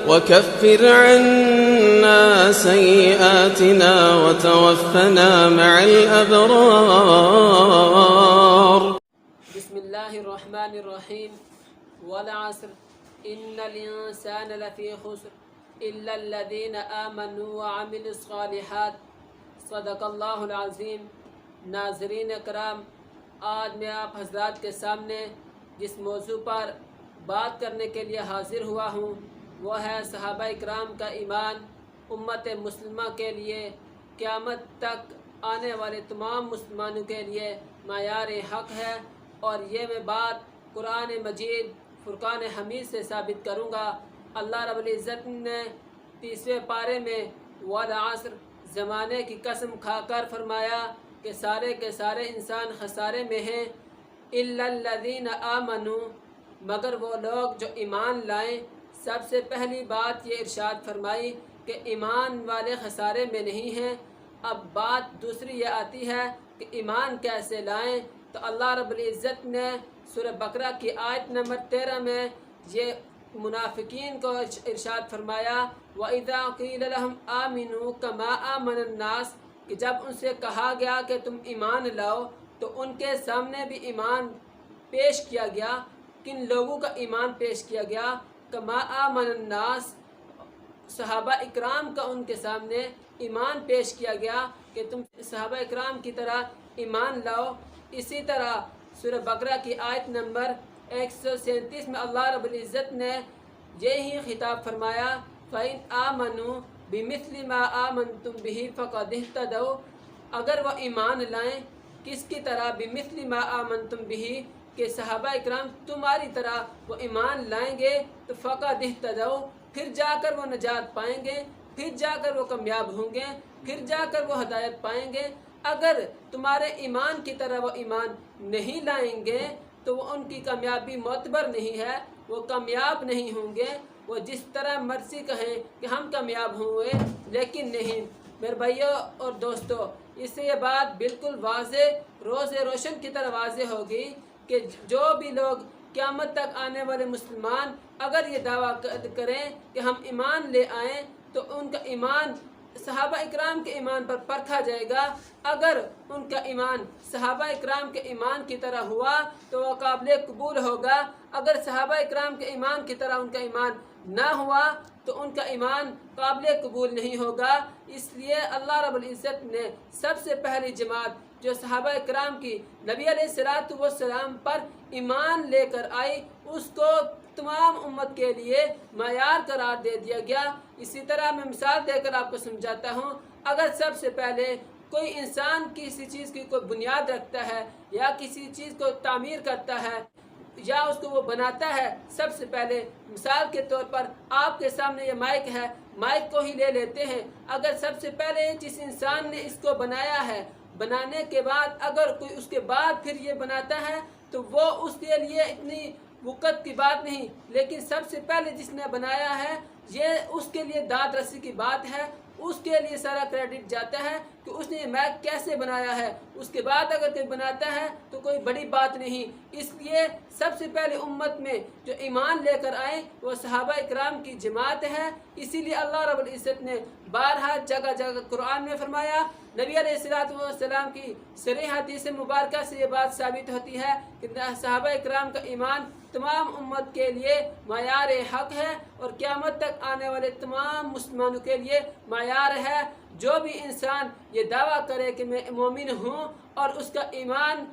وكفر عنا سيئاتنا وتوفنا مع الأبرار. بسم اللہ الرحمن الرحیم. والعصر ان الانسان لفی خسر الا الذین آمنوا وعملوا الصالحات. صدق اللہ العظیم. ناظرین کرام، آج میں آپ حضرات کے سامنے جس موضوع پر بات کرنے کے لیے حاضر ہوا ہوں وہ ہے صحابہ اکرام کا ایمان امت مسلمہ کے لیے قیامت تک آنے والے تمام مسلمانوں کے لیے معیار حق ہے، اور یہ میں بات قرآن مجید فرقان حمید سے ثابت کروں گا. اللہ رب العزت نے 30ویں پارے میں والعصر زمانے کی قسم کھا کر فرمایا کہ سارے کے سارے انسان خسارے میں ہیں، الا الذین آمنوا، مگر وہ لوگ جو ایمان لائیں. سب سے پہلی بات یہ ارشاد فرمائی کہ ایمان والے خسارے میں نہیں ہیں. اب بات دوسری یہ آتی ہے کہ ایمان کیسے لائیں، تو اللہ رب العزت نے سورہ بقرہ کی آیت نمبر 13 میں یہ منافقین کو ارشاد فرمایا وَإِذَا قِيلَ لَهُمْ آمِنُوا كَمَا آمَنَ النَّاسِ، کہ جب ان سے کہا گیا کہ تم ایمان لاؤ تو ان کے سامنے بھی ایمان پیش کیا گیا. کن لوگوں کا ایمان پیش کیا گیا؟ کما آمن الناس، صحابہ اکرام کا ان کے سامنے ایمان پیش کیا گیا کہ تم صحابہ اکرام کی طرح ایمان لاؤ. اسی طرح سورہ بقرہ کی آیت نمبر 137 میں اللہ رب العزت نے یہی خطاب فرمایا فَإِنْ آمَنُوا بِمِثْلِ مَا آمَنْتُمْ بِهِ فَقَدِ اهْتَدَوْا، اگر وہ ایمان لائیں کس کی طرح؟ بِمِثْلِ مَا آمَنْتُمْ بِهِ، کہ صحابہ اکرام تمہاری طرح وہ ایمان لائیں گے تو فَقَدِ اهْتَدَوْا، پھر جا کر وہ نجات پائیں گے، پھر جا کر وہ کامیاب ہوں گے، پھر جا کر وہ ہدایت پائیں گے. اگر تمہارے ایمان کی طرح وہ ایمان نہیں لائیں گے تو وہ ان کی کامیابی معتبر نہیں ہے، وہ کامیاب نہیں ہوں گے. وہ جس طرح مرضی کہیں کہ ہم کامیاب ہوئے لیکن نہیں. میرے بھائیوں اور دوستو، اس سے یہ بات بالکل واضح روز روشن کی طرح واضح ہوگی کہ جو بھی لوگ قیامت تک آنے والے مسلمان اگر یہ دعویٰ کریں کہ ہم ایمان لے آئیں تو ان کا ایمان صحابہ اکرام کے ایمان پر پرکھا جائے گا. اگر ان کا ایمان صحابہ اکرام کے ایمان کی طرح ہوا تو وہ قابل قبول ہوگا. اگر صحابہ اکرام کے ایمان کی طرح ان کا ایمان نہ ہوا تو ان کا ایمان قابل قبول نہیں ہوگا. اس لیے اللہ رب العزت نے سب سے پہلی جماعت جو صحابہ اکرام کی نبی علیہ السلام پر ایمان لے کر آئی اس کو تمام امت کے لیے معیار قرار دے دیا گیا. اسی طرح میں مثال دے کر آپ کو سمجھاتا ہوں. اگر سب سے پہلے کوئی انسان کسی چیز کی کوئی بنیاد رکھتا ہے یا کسی چیز کو تعمیر کرتا ہے یا اس کو وہ بناتا ہے، سب سے پہلے مثال کے طور پر آپ کے سامنے یہ مائک ہے، مائک کو ہی لے لیتے ہیں. اگر سب سے پہلے جس انسان نے اس کو بنایا ہے، بنانے کے بعد اگر کوئی اس کے بعد پھر یہ بناتا ہے تو وہ اس کے لیے اتنی وقت کی بات نہیں، لیکن سب سے پہلے جس نے بنایا ہے یہ اس کے لیے داد رسی کی بات ہے. اس کے لیے سارا کریڈٹ جاتا ہے کہ اس نے یہ مائک کیسے بنایا ہے. اس کے بعد اگر کوئی بناتا ہے تو کوئی بڑی بات نہیں. اس لیے سب سے پہلے امت میں جو ایمان لے کر آئے وہ صحابہ اکرام کی جماعت ہے. اسی لیے اللہ رب العزت نے بارہا جگہ جگہ قرآن میں فرمایا. نبی علیہ السلام کی صریح حدیث مبارکہ سے یہ بات ثابت ہوتی ہے کہ صحابہ اکرام کا ایمان تمام امت کے لیے معیار حق ہے اور قیامت تک آنے والے تمام مسلمانوں کے لیے معیار ہے. جو بھی انسان یہ دعویٰ کرے کہ میں مومن ہوں اور اس کا ایمان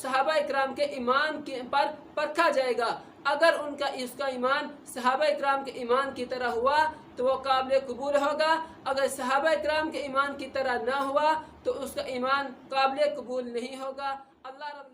صحابہ اکرام کے ایمان پر پرکھا جائے گا. اگر اس کا ایمان صحابہ اکرام کے ایمان کی طرح ہوا تو وہ قابل قبول ہوگا. اگر صحابہ اکرام کے ایمان کی طرح نہ ہوا تو اس کا ایمان قابل قبول نہیں ہوگا. اللہ رب